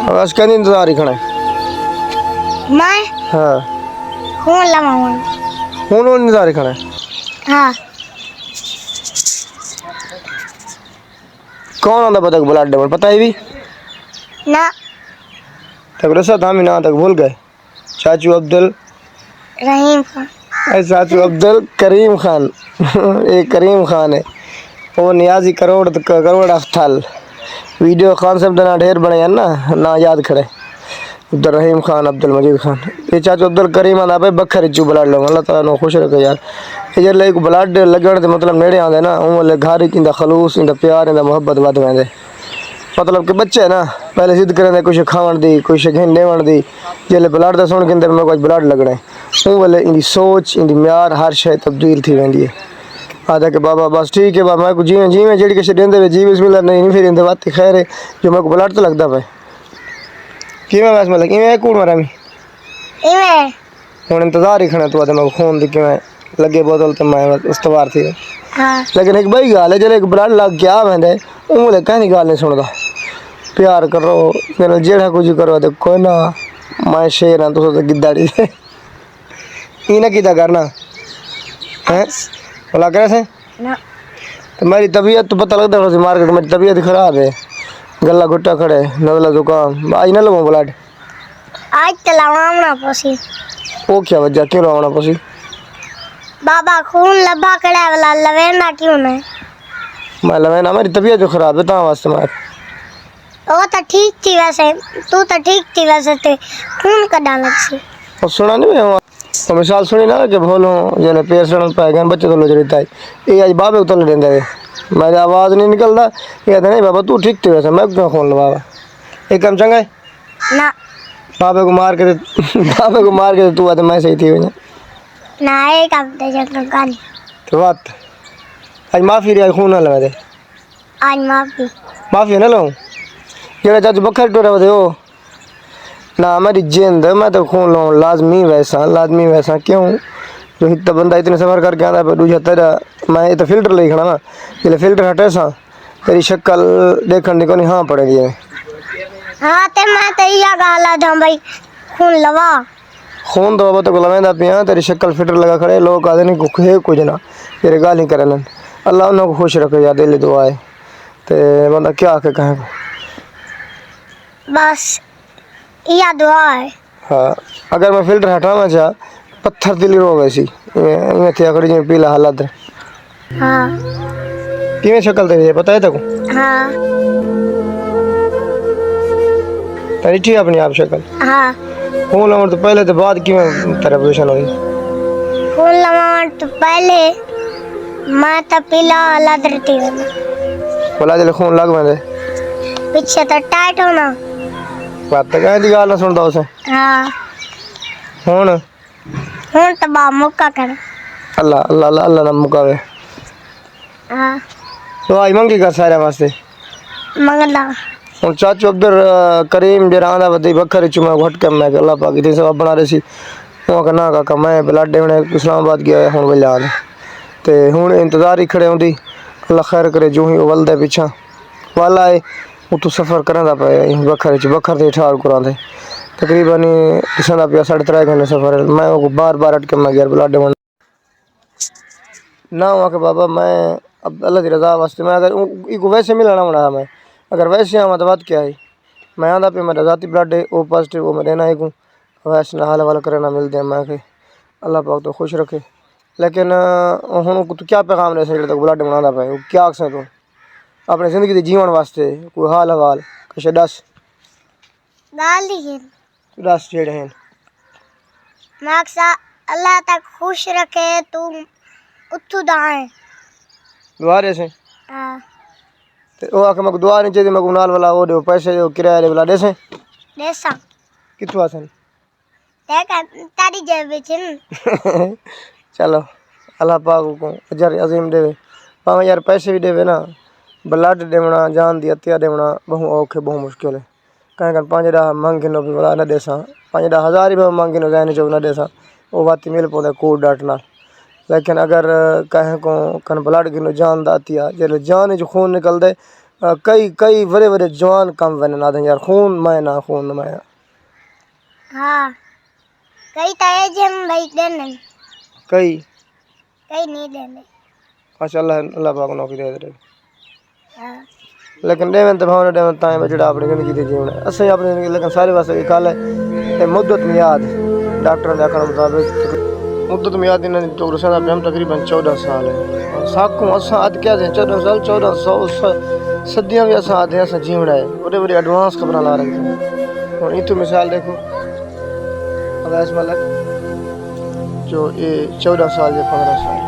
बस कहनी इंतजार ही खड़ा है। मैं हाँ खून लगाऊं। खून और इंतजार ही खड़ा है। हाँ कौन आंदा पता ब्लड डेमन पता है भी ना तक रसा था ना तक भूल गए। चाचू अब्दुल रहीम खान। चाचू अब्दुल करीम खान एक करीम खान है वो नियाजी करोड़ अख्ताल वीडियो कॉन्सेप्ट ना ढेर बने हैं ना याद खड़े अब्दुल रहीम खान अब्दुल मजीद खान ये चाचू अब्दुल करीम आंदा भाई बखर चू ब्लड लो अल्लाह ताला नो खुश रखे यार ये जल्ले एक ब्लड लगन ते मतलब नेड़े आंदे ना उन घर इंदा खलूस इंदा प्यार इंदा मोहब्बत वध वेंदे मतलब कि बच्चे ना पहले जिद करें कुछ खावन दी कुछ घेवन दी जिले ब्लड का सुन के अंदर मैं कुछ ब्लड लगना उन वेले इनकी सोच इनकी म्यार हर शय तब्दील थी वेंदी है आदा कि बाबा बस ठीक है बाबा मैं को जीवें जीवें जी किसी देंदे जी बिस्मिल्लाह नहीं फिर इंदे बात खैर है जो मैं को ब्लड तो लगता पे किवें बस मतलब किवें कूड़ मारा मी इवे हुन इंतजार ही खड़ा तू आदे मैं खून दी किवें लगे बोतल तो मैं इस्तवार थी हाँ लेकिन एक बड़ी गाल है जले एक ब्लड लग गया वेंदे उन वेले कहनी गाल नहीं सुनदा प्यार करो मेरा जेड़ा कुछ करो तो कोई ना मैं शेर हाँ तुम तो गिद्दाड़ी इन्हें किदा करना है बोला करे से ना तो मेरी तबीयत तो पता लगता है मार्केट में तबीयत खराब है गला घुट्टा खड़े नजला जुकाम आज ना लगो ब्लड आज तो लगावना पसी वो क्या वजह क्यों लगाना पसी बाबा खून लबा कड़ा वाला लवेना क्यों नहीं मैं लवेना मेरी तबीयत जो खराब है ता वास्ते मैं वो तो ठीक थी वैसे तू तो ठीक थी वैसे ते खून कड़ा लग सी और सुना नहीं मैं तो मिसाल सुनी ना कि बोलो जने पेशेंट पाए गए बच्चे तो लो जड़ता है ये आज बाबे उतर लेंदे वे मेरी आवाज़ नहीं निकलता ये नहीं बाबा तू ठीक थी वैसे मैं क्यों खून लगा एक काम चंगा है ना बाबे को मार के बाबे को मार के तू आते मैं सही थी वजह ना एक हफ्ते जब गाली तो बात आज माफ़ी रही खून ना लगा दे आज माफ़ी ना लो जेड़ा चाचू बखर टोरा बदे हो ना हमारी जिंद मैं तो खून लो लाजमी वैसा क्यों जो इतना बंदा इतने सफ़र करके आता है दूजा तेरा मैं ये तो फिल्टर ले खड़ा ना जिले फिल्टर हटे सा तेरी शक्ल देखने को नहीं हाँ पड़ेगी हाँ ते मैं तो या गाला था भाई खून लवा खून तो बाबा तो लवेंदा पिया तेरी शक्ल फिल्टर लगा खड़े लोग आते नहीं कुछ है कुछ ना तेरे गाल ही करे अल्लाह उन्होंने खुश रखे यार दिल दुआ है तो बंदा क्या आके कहे बस या दुआ है हाँ अगर मैं फिल्टर हटाना चाह पत्थर दिली रो वैसी मैं थे खड़ी जी पीला हालत हाँ किवें शक्ल तेरी है पता है तेको हाँ तेरी ठीक अपनी आप शक्ल हाँ खून लवन तो पहले तो बाद किवें तेरा पोजीशन हुई खून लगा तो पहले मैं तो पीला हालत रहती हूँ बोला जले खून लग में पीछे तो टाइट होना बात तो कहीं दी गाल ना सुनता उसे हाँ हुन तो बा मुक्का कर अल्लाह अल्लाह अल्लाह अल्लाह ना मुकावे हाँ तो आई मंगी कर सारे वास्ते मंगला हुन चाचू अब्दुल करीम जे आंदा बदी बखर चुमा घट के मैं अल्लाह पाक इतने सब बना रही सी वो कहना काका मैं ब्लड देने इस्लामाबाद गया हुन वे याद ते हुन इंतजार ही खड़े होंदी अल्लाह खैर करे जो ही वलदे पिछा वाला है उतो सफ़र करंदा पे बखर ते ठार करांदे तकरीबन दिसंदा पिया 3.5 घंटे सफ़र मैं वो बार बार अटके मैं गया ब्लड देने ना हुआ कि बाबा मैं अब अल्लाह की रज़ा वास्ते मैं अगर इको वैसे मिलना होना मैं अगर वैसे आवा तो बात क्या है मैं आंदा पे मेरा ज़ाती ब्लड है ओ पॉजिटिव वो मैं देना है को वैसे ना हाल वाला करना मिलते हैं मैं अल्लाह पाक तो खुश रखे लेकिन हुन तो क्या पैगाम रहे से तक ब्लड बनाना पे क्या आखसे तू अपनी ज़िंदगी जीवन वास्ते कोई हाल हवाल कुछ दस गाली है दस जेड़े हैं मकसा अल्लाह तक खुश रखे तू उठू दाए दुआरे से हाँ ते ओ आके मको दुआ नहीं चाहिए मको नाल वाला वो दे पैसे जो किराया दे वाला दे से देसा कितु आसन देखा तारी जेब में छिन चलो अल्लाह पाक को अजर अजीम देवे पावे यार पैसे भी देवे ना ब्लड देवना जान दी हत्या देवना बहु औखे बहु मुश्किल है कहीं कहीं 5 मांगे नो भी वाला न देसा 5-10 ही मांगे नो जाने जो न देसा वो बात मिल पौधे कूट डाट ना लेकिन अगर कहीं को कन ब्लड गिनो जान दातिया जब जान जो खून निकल दे कई कई बड़े बड़े जवान कम वने ना यार खून मैं हाँ कई ताए जम भाई देने कई कई नहीं देने अच्छा अल्लाह पाक नौकरी दे दे हाँ लेकिन डेवन तो भावना डेवन ताए बजड़ा अपनी जिंदगी दे जीवन असं अपनी जिंदगी लेकिन सारे वास्ते की गल है मुद्दत मियाद डॉक्टर ने आखने मुताबिक मुद्दत मियाद इन तो रसा प्रेम तकरीबन 14 साल है और साकू असा अद क्या 14 साल 1400 सदियां भी असा आधे असा जीवड़ा है बड़े बड़े एडवांस खबर ला रहे हैं और इतु मिसाल देखो अवैस मलक जो ये 14 साल या 15 साल